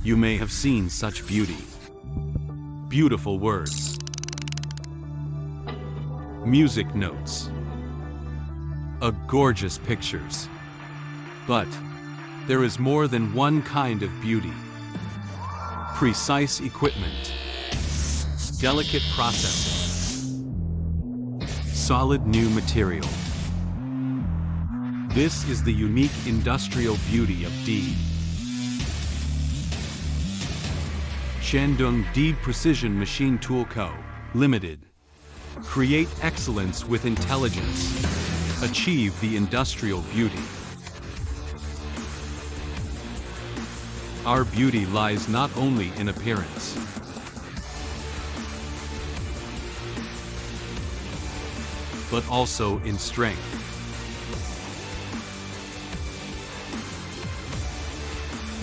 You may have seen such beauty. Beautiful words. Music notes. Gorgeous pictures. But there is more than one kind of beauty. Precise equipment. Delicate processing. Solid new material. This is the unique industrial beauty of Deed. Shandong Deed Precision Machine Tool Co., Limited. Create excellence with intelligence. Achieve the industrial beauty. Our beauty lies not only in appearance, but also in strength.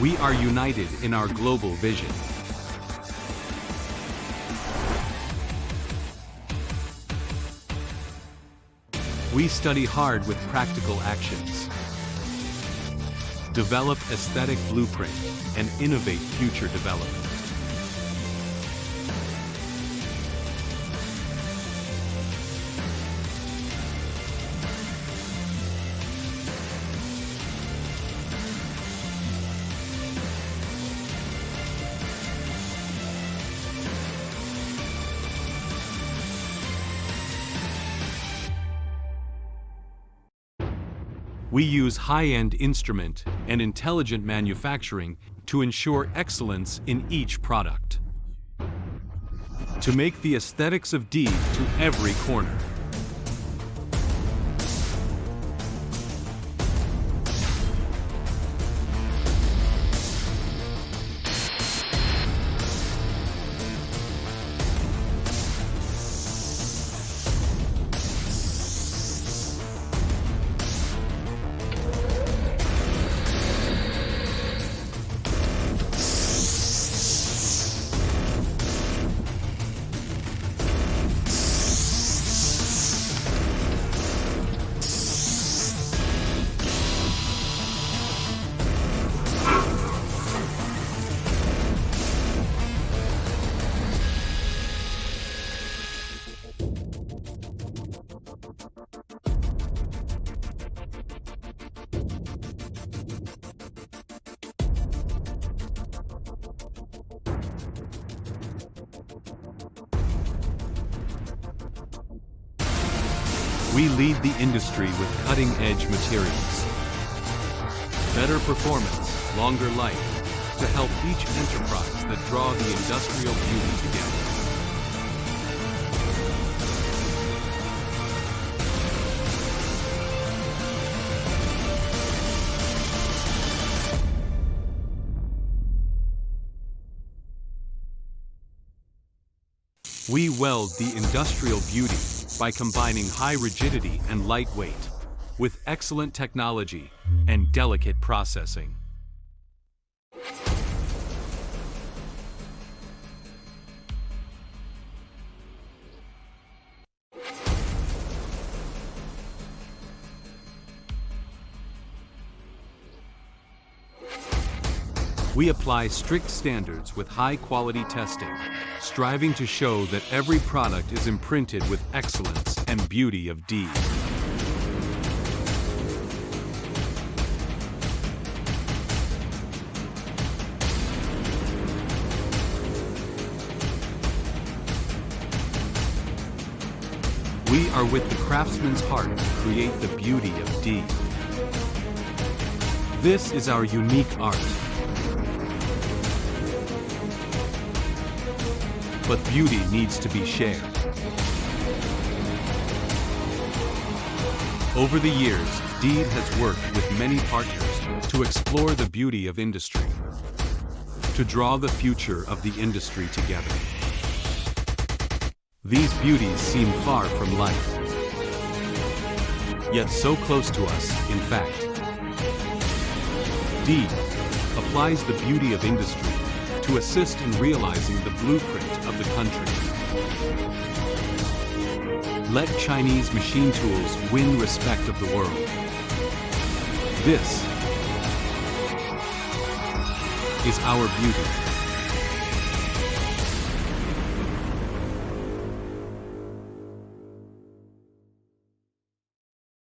We are united in our global vision. We study hard with practical actions, develop aesthetic blueprint, and innovate future development. We use high-end instrument and intelligent manufacturing to ensure excellence in each product. To make the aesthetics of Deed to every corner. We lead the industry with cutting-edge materials. Better performance, longer life, to help each enterprise that draw the industrial beauty together. We weld the industrial beauty by combining high rigidity and lightweight with excellent technology and delicate processing. We apply strict standards with high-quality testing, striving to show that every product is imprinted with excellence and beauty of Deed. We are with the craftsman's heart to create the beauty of Deed. This is our unique art. But beauty needs to be shared. Over the years, Deed has worked with many partners to explore the beauty of industry, to draw the future of the industry together. These beauties seem far from life, yet so close to us, in fact. Deed applies the beauty of industry to assist in realizing the blueprint of the country. Let Chinese machine tools win respect of the world. This is our beauty.